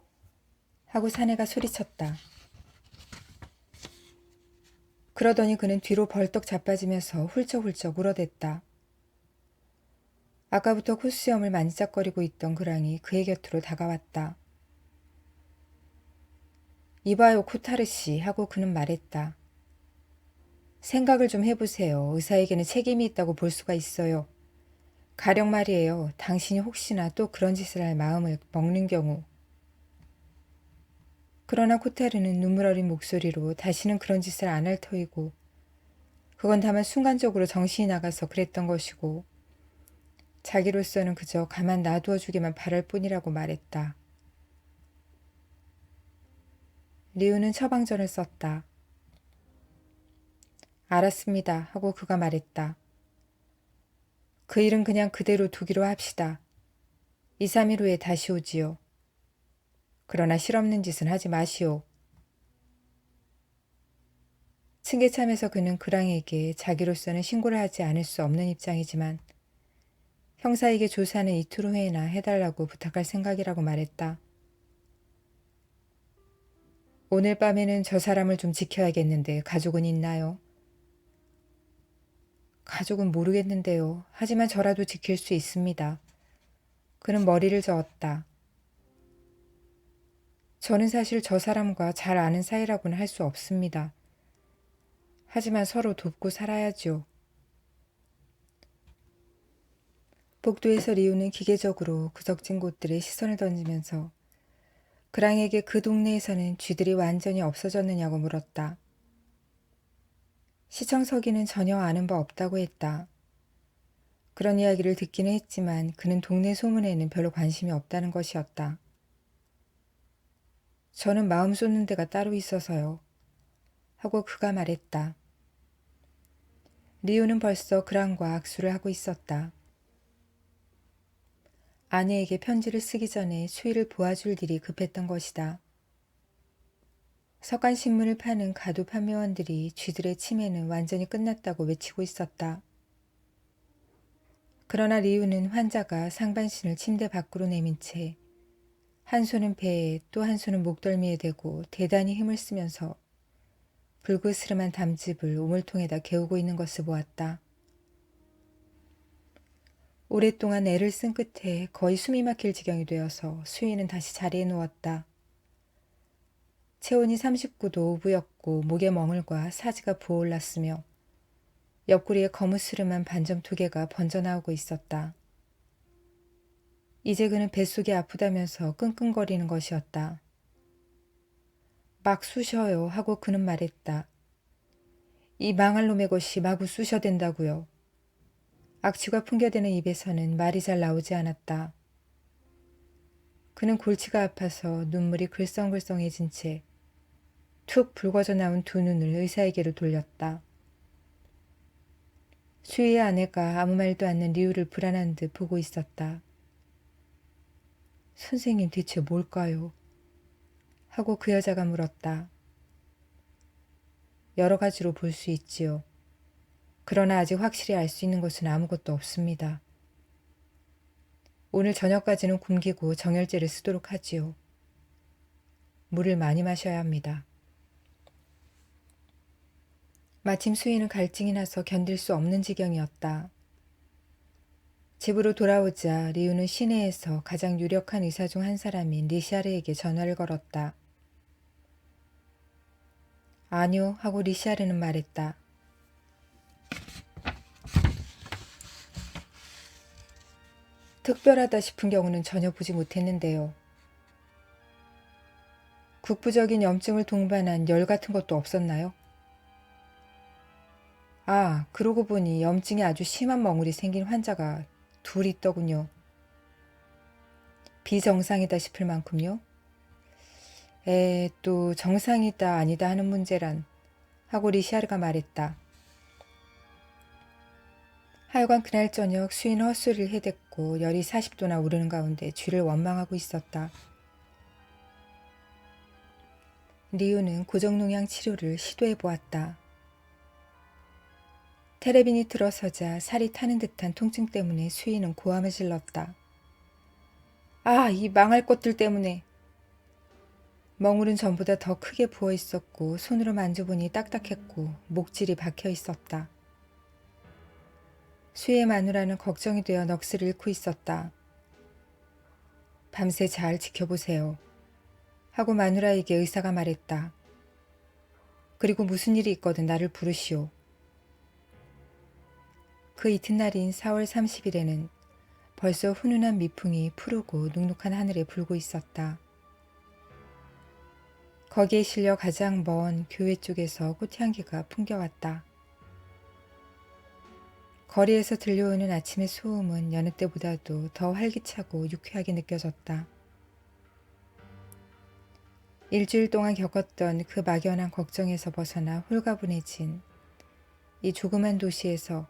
하고 사내가 소리쳤다. 그러더니 그는 뒤로 벌떡 자빠지면서 훌쩍훌쩍 울어댔다. 아까부터 콧수염을 만지작거리고 있던 그랑이 그의 곁으로 다가왔다. 이봐요, 코타르 씨 하고 그는 말했다. 생각을 좀 해보세요. 의사에게는 책임이 있다고 볼 수가 있어요. 가령 말이에요. 당신이 혹시나 또 그런 짓을 할 마음을 먹는 경우. 그러나 코타르는 눈물 어린 목소리로 다시는 그런 짓을 안 할 터이고 그건 다만 순간적으로 정신이 나가서 그랬던 것이고 자기로서는 그저 가만 놔두어 주기만 바랄 뿐이라고 말했다. 리우는 처방전을 썼다. 알았습니다 하고 그가 말했다. 그 일은 그냥 그대로 두기로 합시다. 2, 3일 후에 다시 오지요. 그러나 실없는 짓은 하지 마시오. 층계참에서 그는 그랑에게 자기로서는 신고를 하지 않을 수 없는 입장이지만 형사에게 조사는 이틀 후에나 해달라고 부탁할 생각이라고 말했다. 오늘 밤에는 저 사람을 좀 지켜야겠는데 가족은 있나요? 가족은 모르겠는데요. 하지만 저라도 지킬 수 있습니다. 그는 머리를 저었다. 저는 사실 저 사람과 잘 아는 사이라고는 할 수 없습니다. 하지만 서로 돕고 살아야죠. 복도에서 리우는 기계적으로 구석진 곳들에 시선을 던지면서 그랑에게 그 동네에서는 쥐들이 완전히 없어졌느냐고 물었다. 시청 서기는 전혀 아는 바 없다고 했다. 그런 이야기를 듣기는 했지만 그는 동네 소문에는 별로 관심이 없다는 것이었다. 저는 마음 쏟는 데가 따로 있어서요. 하고 그가 말했다. 리우는 벌써 그랑과 악수를 하고 있었다. 아내에게 편지를 쓰기 전에 수희를 보아줄 일이 급했던 것이다. 석간신문을 파는 가두 판매원들이 쥐들의 치매는 완전히 끝났다고 외치고 있었다. 그러나 리우는 환자가 상반신을 침대 밖으로 내민 채 한 손은 배에 또 한 손은 목덜미에 대고 대단히 힘을 쓰면서 불그스름한 담즙을 우물통에다 개우고 있는 것을 보았다. 오랫동안 애를 쓴 끝에 거의 숨이 막힐 지경이 되어서 수희는 다시 자리에 누웠다. 체온이 39도 5부였고 목에 멍울과 사지가 부어올랐으며 옆구리에 거무스름한 반점 2개가 번져나오고 있었다. 이제 그는 뱃속이 아프다면서 끙끙거리는 것이었다. 막 쑤셔요 하고 그는 말했다. 이 망할 놈의 것이 마구 쑤셔댄다고요. 악취가 풍겨대는 입에서는 말이 잘 나오지 않았다. 그는 골치가 아파서 눈물이 글썽글썽해진 채 툭 붉어져 나온 두 눈을 의사에게로 돌렸다. 수희의 아내가 아무 말도 않는 리우를 불안한 듯 보고 있었다. 선생님 대체 뭘까요? 하고 그 여자가 물었다. 여러 가지로 볼 수 있지요. 그러나 아직 확실히 알 수 있는 것은 아무것도 없습니다. 오늘 저녁까지는 굶기고 정열제를 쓰도록 하지요. 물을 많이 마셔야 합니다. 마침 수희는 갈증이 나서 견딜 수 없는 지경이었다. 집으로 돌아오자 리우는 시내에서 가장 유력한 의사 중 한 사람인 리샤르에게 전화를 걸었다. 아니요 하고 리샤르는 말했다. 특별하다 싶은 경우는 전혀 보지 못했는데요. 국부적인 염증을 동반한 열 같은 것도 없었나요? 아, 그러고 보니 염증이 아주 심한 멍울이 생긴 환자가 둘 있더군요. 비정상이다 싶을 만큼요? 또 정상이다 아니다 하는 문제란 하고 리샤르가 말했다. 하여간 그날 저녁 수인 헛소리를 해댔고 열이 40도나 오르는 가운데 쥐를 원망하고 있었다. 리우는 고정농약 치료를 시도해 보았다. 테레빈이 들어서자 살이 타는 듯한 통증 때문에 수인은 고함을 질렀다. 아, 이 망할 것들 때문에. 멍울은 전보다 더 크게 부어 있었고 손으로 만져보니 딱딱했고 목질이 박혀 있었다. 수의 마누라는 걱정이 되어 넋을 잃고 있었다. 밤새 잘 지켜보세요. 하고 마누라에게 의사가 말했다. 그리고 무슨 일이 있거든 나를 부르시오. 그 이튿날인 4월 30일에는 벌써 훈훈한 미풍이 푸르고 눅눅한 하늘에 불고 있었다. 거기에 실려 가장 먼 교회 쪽에서 꽃향기가 풍겨왔다. 거리에서 들려오는 아침의 소음은 여느 때보다도 더 활기차고 유쾌하게 느껴졌다. 일주일 동안 겪었던 그 막연한 걱정에서 벗어나 홀가분해진 이 조그만 도시에서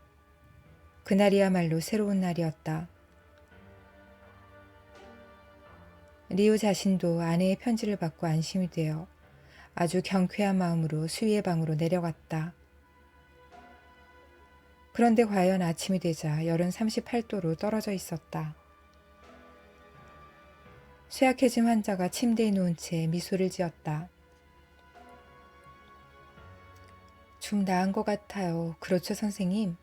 그날이야말로 새로운 날이었다. 리우 자신도 아내의 편지를 받고 안심이 되어 아주 경쾌한 마음으로 수희의 방으로 내려갔다. 그런데 과연 아침이 되자 열은 38도로 떨어져 있었다. 쇠약해진 환자가 침대에 누운 채 미소를 지었다. 좀 나은 것 같아요. 그렇죠, 선생님?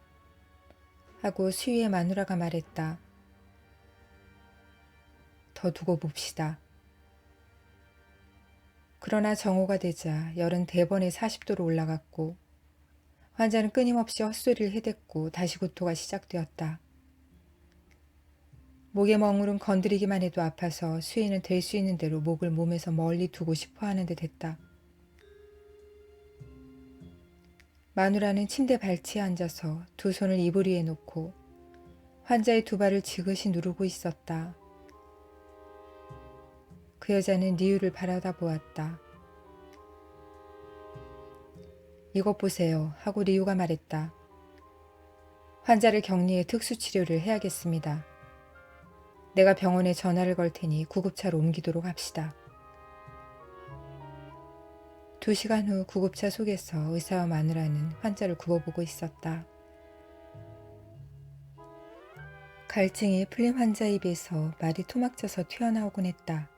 하고 수희의 마누라가 말했다. 더 두고 봅시다. 그러나 정오가 되자 열은 대번에 40도로 올라갔고 환자는 끊임없이 헛소리를 해댔고 다시 구토가 시작되었다. 목의 멍울은 건드리기만 해도 아파서 수희는 될 수 있는 대로 목을 몸에서 멀리 두고 싶어 하는 듯 했다. 마누라는 침대 발치에 앉아서 두 손을 이불 위에 놓고 환자의 두 발을 지그시 누르고 있었다. 그 여자는 리우를 바라다 보았다. 이것 보세요 하고 리우가 말했다. 환자를 격리해 특수치료를 해야겠습니다. 내가 병원에 전화를 걸 테니 구급차로 옮기도록 합시다. 2시간 후 구급차 속에서 의사와 마누라는 환자를 굽어보고 있었다. 갈증이 풀린 환자 입에서 말이 토막져서 튀어나오곤 했다.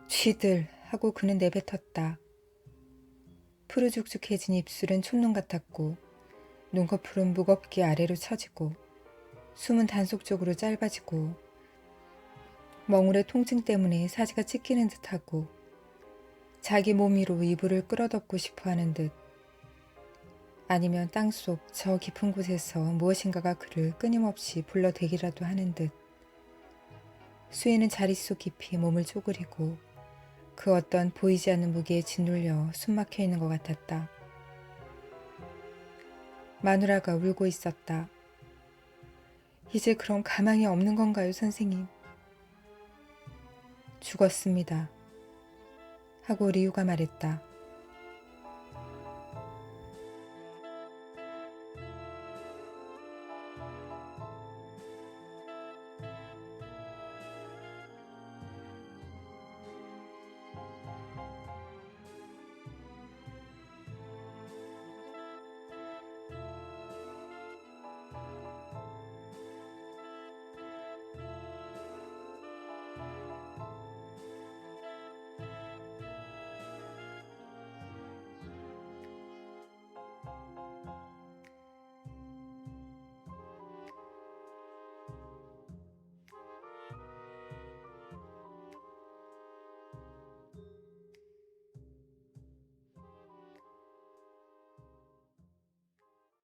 쥐들 하고 그는 내뱉었다. 푸르죽죽해진 입술은 촛눈 같았고 눈꺼풀은 무겁게 아래로 처지고 숨은 단속적으로 짧아지고 멍울의 통증 때문에 사지가 찢기는 듯하고 자기 몸 위로 이불을 끌어덮고 싶어하는 듯 아니면 땅속 저 깊은 곳에서 무엇인가가 그를 끊임없이 불러대기라도 하는 듯 수인은 자릿 속 깊이 몸을 쪼그리고 그 어떤 보이지 않는 무게에 짓눌려 숨막혀 있는 것 같았다. 마누라가 울고 있었다. 이제 그럼 가망이 없는 건가요, 선생님? 죽었습니다. 하고 리우가 말했다.